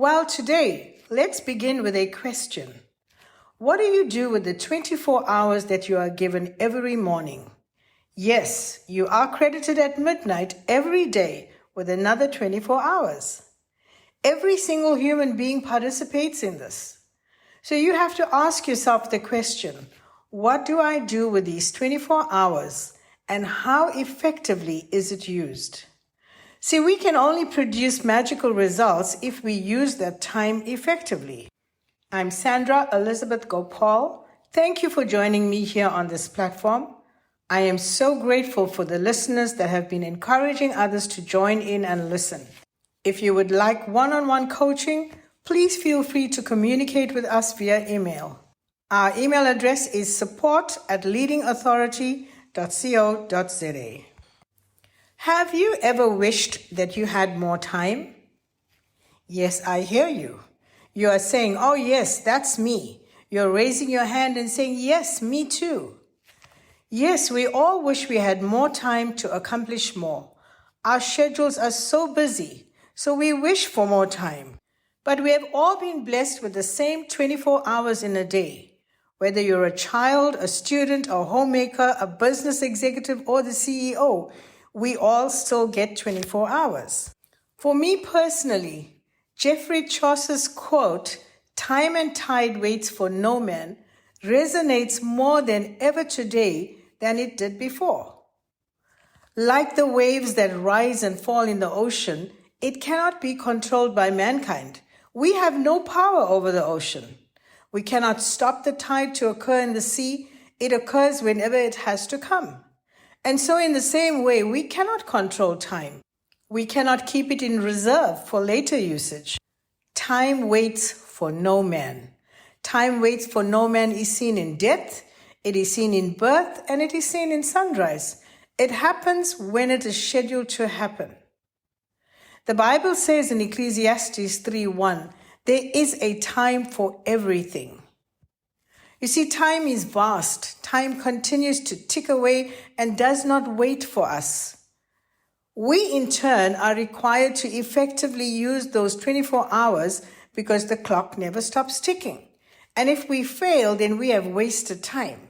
Well, today, let's begin with a question. What do you do with the 24 hours that you are given every morning? Yes, you are credited at midnight every day with another 24 hours. Every single human being participates in this. So you have to ask yourself the question, what do I do with these 24 hours and how effectively is it used? See, we can only produce magical results if we use that time effectively. I'm Sandra Elizabeth Gopal. Thank you for joining me here on this platform. I am so grateful for the listeners that have been encouraging others to join in and listen. If you would like one-on-one coaching, please feel free to communicate with us via email. Our email address is support@leadingauthority.co.za. Have you ever wished that you had more time? Yes, I hear you. You are saying, oh yes, that's me. You're raising your hand and saying, yes, me too. Yes, we all wish we had more time to accomplish more. Our schedules are so busy, so we wish for more time. But we have all been blessed with the same 24 hours in a day. Whether you're a child, a student, a homemaker, a business executive, or the CEO, we all still get 24 hours. For me personally, Geoffrey Chaucer's quote, "Time and tide waits for no man," resonates more than ever today than it did before. Like the waves that rise and fall in the ocean, it cannot be controlled by mankind. We have no power over the ocean. We cannot stop the tide to occur in the sea. It occurs whenever it has to come. And so in the same way, we cannot control time. We cannot keep it in reserve for later usage. Time waits for no man. Time waits for no man is seen in death, it is seen in birth, and it is seen in sunrise. It happens when it is scheduled to happen. The Bible says in Ecclesiastes 3:1, there is a time for everything. You see, time is vast. Time continues to tick away and does not wait for us. We, in turn, are required to effectively use those 24 hours because the clock never stops ticking. And if we fail, then we have wasted time.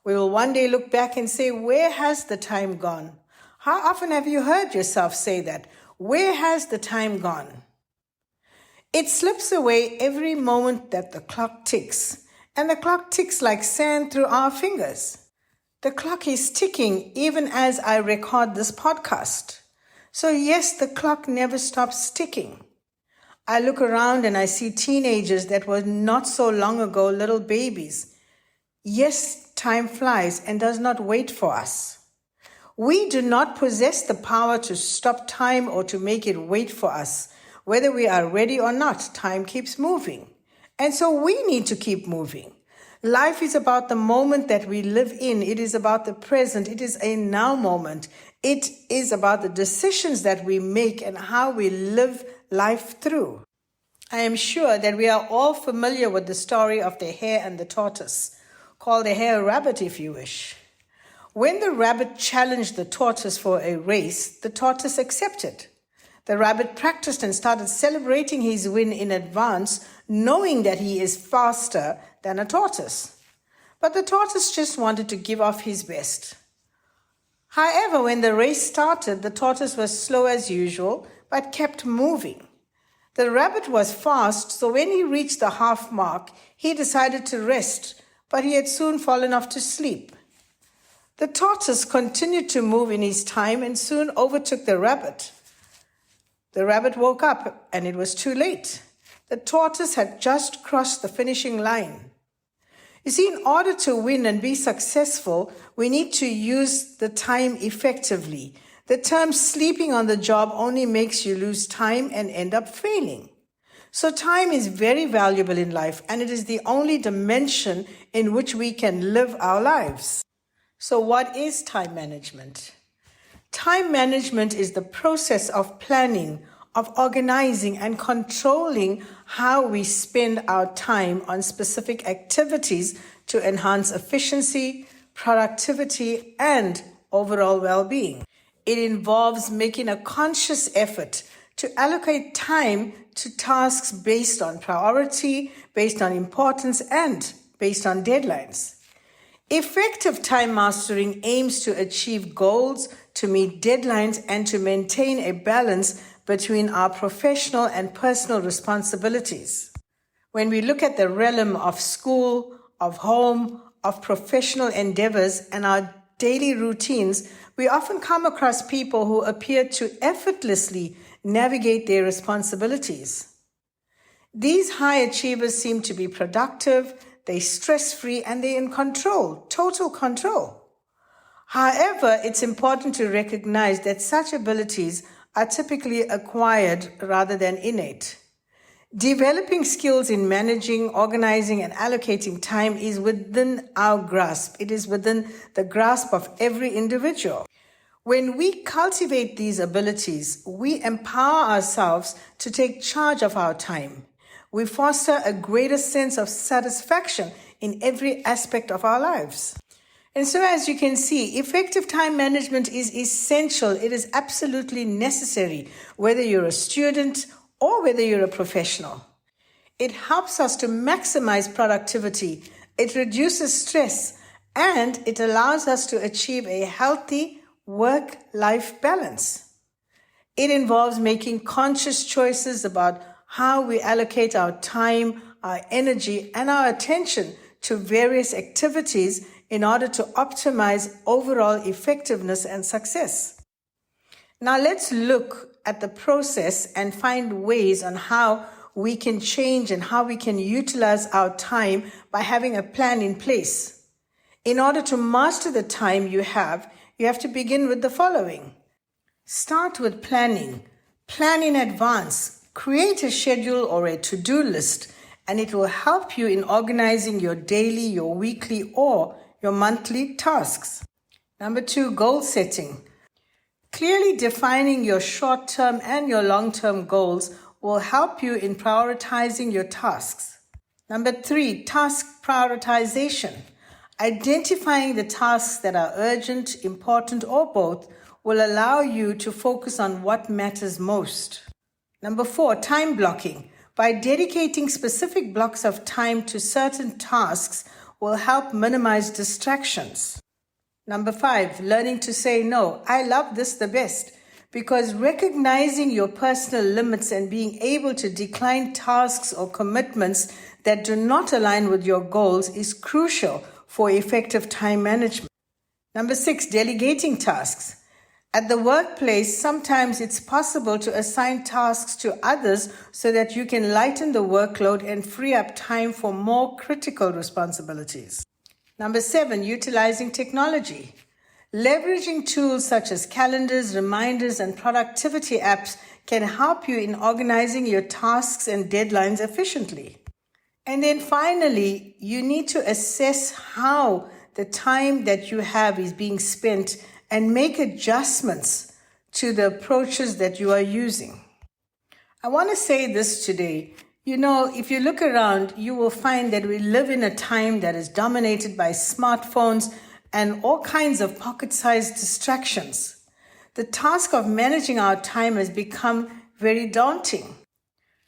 We will one day look back and say, where has the time gone? How often have you heard yourself say that? Where has the time gone? It slips away every moment that the clock ticks, and the clock ticks like sand through our fingers. The clock is ticking even as I record this podcast. So yes, the clock never stops ticking. I look around and I see teenagers that were not so long ago little babies. Yes, time flies and does not wait for us. We do not possess the power to stop time or to make it wait for us. Whether we are ready or not, time keeps moving. And so we need to keep moving. Life is about the moment that we live in. It is about the present. It is a now moment. It is about the decisions that we make and how we live life through. I am sure that we are all familiar with the story of the hare and the tortoise, called the hare rabbit if you wish. When the rabbit challenged the tortoise for a race, the tortoise accepted. The rabbit practiced and started celebrating his win in advance, knowing that he is faster than a tortoise. But the tortoise just wanted to give off his best. However, when the race started, the tortoise was slow as usual, but kept moving. The rabbit was fast, so when he reached the half mark, he decided to rest, but he had soon fallen off to sleep. The tortoise continued to move in his time and soon overtook the rabbit. The rabbit woke up and it was too late. The tortoise had just crossed the finishing line. You see, in order to win and be successful, we need to use the time effectively. The term sleeping on the job only makes you lose time and end up failing. So time is very valuable in life, and it is the only dimension in which we can live our lives. So what is time management? Time management is the process of planning, of organizing and controlling how we spend our time on specific activities to enhance efficiency, productivity, and overall well-being. It involves making a conscious effort to allocate time to tasks based on priority, based on importance, and based on deadlines. Effective time mastering aims to achieve goals, to meet deadlines, and to maintain a balance between our professional and personal responsibilities. When we look at the realm of school, of home, of professional endeavors, and our daily routines, we often come across people who appear to effortlessly navigate their responsibilities. These high achievers seem to be productive, they're stress-free, and they're in control, total control. However, it's important to recognize that such abilities are typically acquired rather than innate. Developing skills in managing, organizing, and allocating time is within our grasp. It is within the grasp of every individual. When we cultivate these abilities, we empower ourselves to take charge of our time. We foster a greater sense of satisfaction in every aspect of our lives. And so, as you can see, effective time management is essential. It is absolutely necessary, whether you're a student or whether you're a professional. It helps us to maximize productivity, it reduces stress, and it allows us to achieve a healthy work-life balance. It involves making conscious choices about how we allocate our time, our energy, and our attention to various activities in order to optimize overall effectiveness and success. Now let's look at the process and find ways on how we can change and how we can utilize our time by having a plan in place. In order to master the time you have to begin with the following. Start with planning. Plan in advance. Create a schedule or a to-do list, and it will help you in organizing your daily, your weekly, or your monthly tasks. Number 2, goal setting. Clearly defining your short-term and your long-term goals will help you in prioritizing your tasks. Number 3, task prioritization. Identifying the tasks that are urgent, important, or both will allow you to focus on what matters most. Number 4, time blocking. By dedicating specific blocks of time to certain tasks will help minimize distractions. Number 5, learning to say no. I love this the best because recognizing your personal limits and being able to decline tasks or commitments that do not align with your goals is crucial for effective time management. Number 6, delegating tasks. At the workplace, sometimes it's possible to assign tasks to others so that you can lighten the workload and free up time for more critical responsibilities. Number 7, utilizing technology. Leveraging tools such as calendars, reminders, and productivity apps can help you in organizing your tasks and deadlines efficiently. And then finally, you need to assess how the time that you have is being spent and make adjustments to the approaches that you are using. I want to say this today. You know, if you look around, you will find that we live in a time that is dominated by smartphones and all kinds of pocket-sized distractions. The task of managing our time has become very daunting.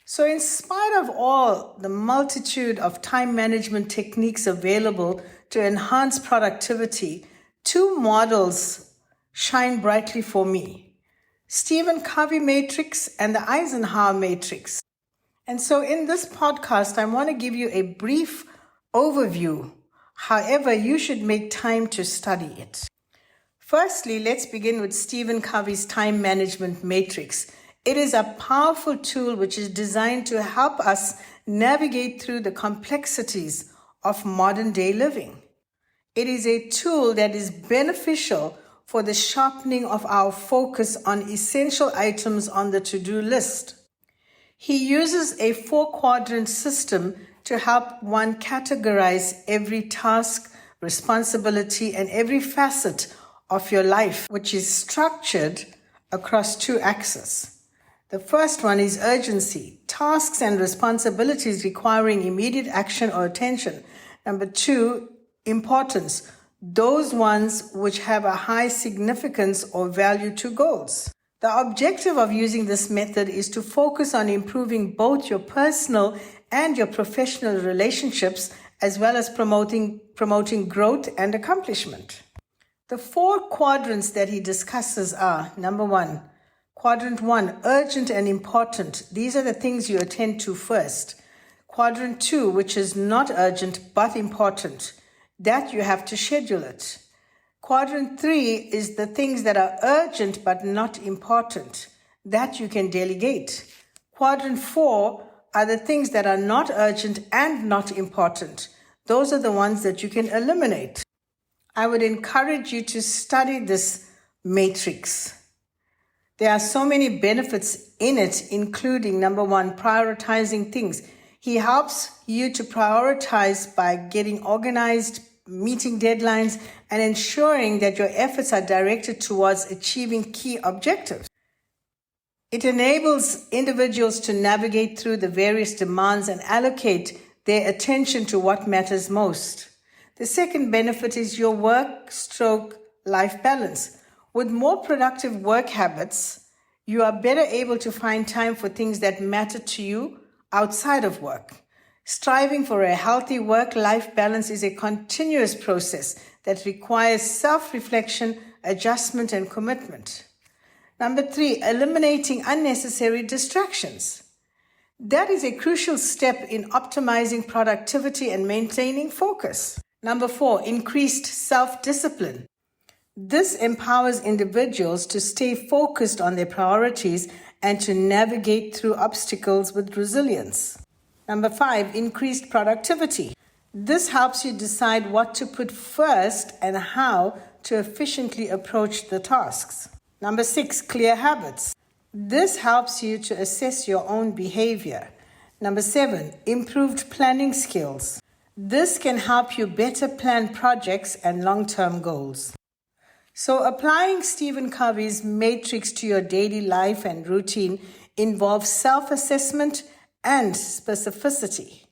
So in spite of all the multitude of time management techniques available to enhance productivity, 2 models shine brightly for me: Stephen Covey matrix and the Eisenhower matrix. And so in this podcast, I want to give you a brief overview. However, you should make time to study it. Firstly, let's begin with Stephen Covey's time management matrix. It is a powerful tool which is designed to help us navigate through the complexities of modern day living. It is a tool that is beneficial for the sharpening of our focus on essential items on the to-do list. He uses a 4-quadrant system to help one categorize every task, responsibility, and every facet of your life, which is structured across 2 axes. The first one is urgency, tasks and responsibilities requiring immediate action or attention. Number 2, importance, those ones which have a high significance or value to goals. The objective of using this method is to focus on improving both your personal and your professional relationships, as well as promoting growth and accomplishment. The 4 quadrants that he discusses are, number 1, Quadrant 1, urgent and important. These are the things you attend to first. Quadrant 2, which is not urgent but important, that you have to schedule it. Quadrant 3 is the things that are urgent but not important, that you can delegate. Quadrant 4 are the things that are not urgent and not important. Those are the ones that you can eliminate. I would encourage you to study this matrix. There are so many benefits in it, including, number 1, prioritizing things. He helps you to prioritize by getting organized, meeting deadlines, and ensuring that your efforts are directed towards achieving key objectives. It enables individuals to navigate through the various demands and allocate their attention to what matters most. The second benefit is your work/life balance. With more productive work habits, you are better able to find time for things that matter to you outside of work. Striving for a healthy work-life balance is a continuous process that requires self-reflection, adjustment, and commitment. Number 3, eliminating unnecessary distractions. That is a crucial step in optimizing productivity and maintaining focus. Number 4, increased self-discipline. This empowers individuals to stay focused on their priorities and to navigate through obstacles with resilience. Number 5, increased productivity. This helps you decide what to put first and how to efficiently approach the tasks. Number 6, clear habits. This helps you to assess your own behavior. Number 7, improved planning skills. This can help you better plan projects and long-term goals. So applying Stephen Covey's matrix to your daily life and routine involves self-assessment and specificity.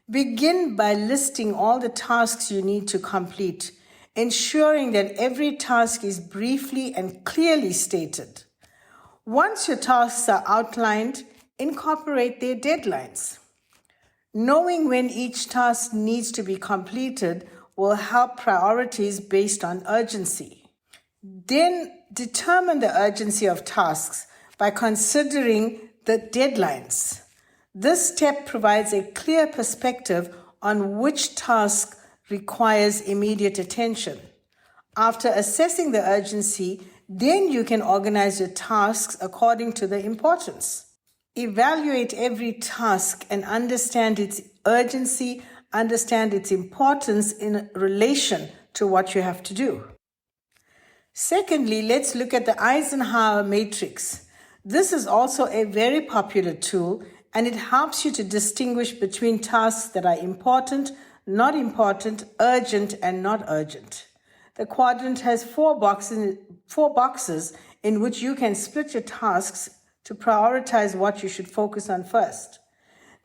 Begin by listing all the tasks you need to complete, ensuring that every task is briefly and clearly stated. Once your tasks are outlined, incorporate their deadlines. Knowing when each task needs to be completed will help priorities based on urgency. Then determine the urgency of tasks by considering the deadlines. This step provides a clear perspective on which task requires immediate attention. After assessing the urgency, then you can organize your tasks according to the importance. Evaluate every task and understand its urgency, understand its importance in relation to what you have to do. Secondly, let's look at the Eisenhower matrix. This is also a very popular tool, and it helps you to distinguish between tasks that are important, not important, urgent, and not urgent. The quadrant has 4 boxes in which you can split your tasks to prioritize what you should focus on first.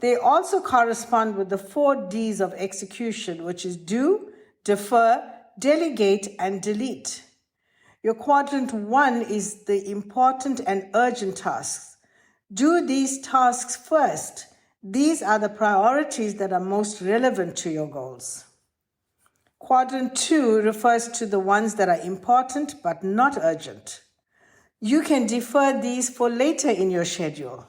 They also correspond with the 4 Ds of execution, which is do, defer, delegate, and delete. Your quadrant 1 is the important and urgent tasks. Do these tasks first. These are the priorities that are most relevant to your goals. Quadrant 2 refers to the ones that are important but not urgent. You can defer these for later in your schedule.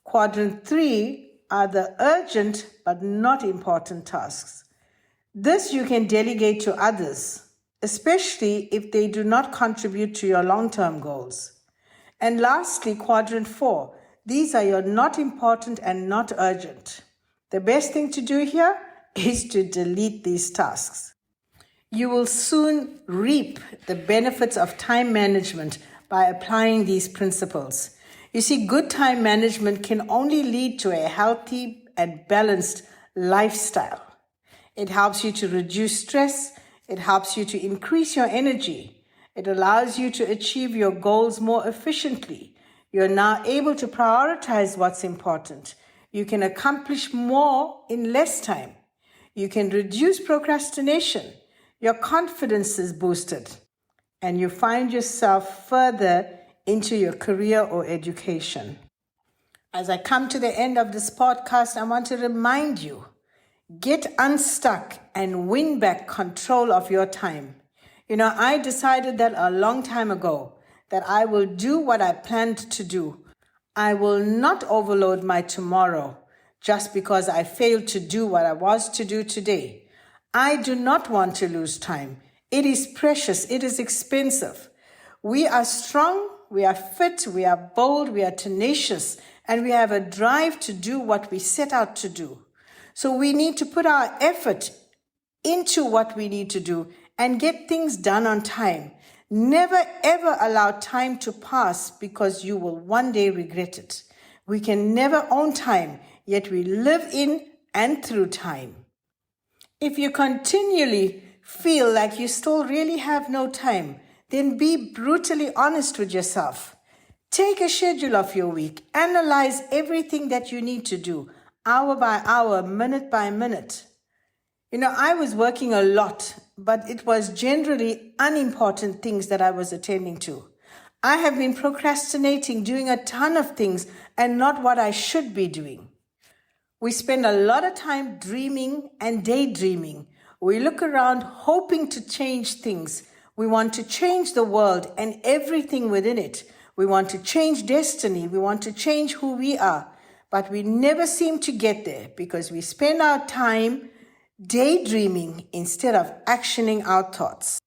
Quadrant 3 are the urgent but not important tasks. This you can delegate to others, especially if they do not contribute to your long-term goals. And lastly, quadrant 4. These are your not important and not urgent. The best thing to do here is to delete these tasks. You will soon reap the benefits of time management by applying these principles. You see, good time management can only lead to a healthy and balanced lifestyle. It helps you to reduce stress. It helps you to increase your energy. It allows you to achieve your goals more efficiently. You're now able to prioritize what's important. You can accomplish more in less time. You can reduce procrastination. Your confidence is boosted. And you find yourself further into your career or education. As I come to the end of this podcast, I want to remind you, get unstuck and win back control of your time. I decided that a long time ago that I will do what I planned to do. I will not overload my tomorrow just because I failed to do what I was to do today. I do not want to lose time. It is precious. It is expensive. We are strong, we are fit, we are bold, we are tenacious, and we have a drive to do what we set out to do. So we need to put our effort into what we need to do and get things done on time. Never ever allow time to pass because you will one day regret it. We can never own time, yet we live in and through time. If you continually feel like you still really have no time, then be brutally honest with yourself. Take a schedule of your week. Analyze everything that you need to do, hour by hour, minute by minute. I was working a lot, but it was generally unimportant things that I was attending to. I have been procrastinating, doing a ton of things and not what I should be doing. We spend a lot of time dreaming and daydreaming. We look around hoping to change things. We want to change the world and everything within it. We want to change destiny. We want to change who we are. But we never seem to get there because we spend our time daydreaming instead of actioning our thoughts.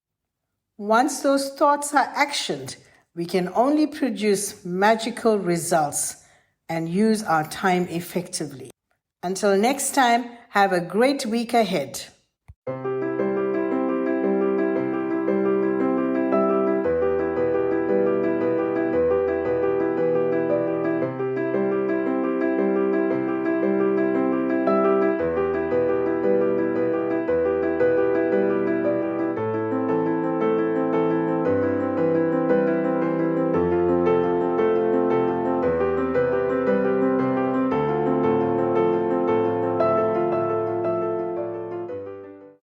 Once those thoughts are actioned, we can only produce magical results and use our time effectively. Until next time, have a great week ahead.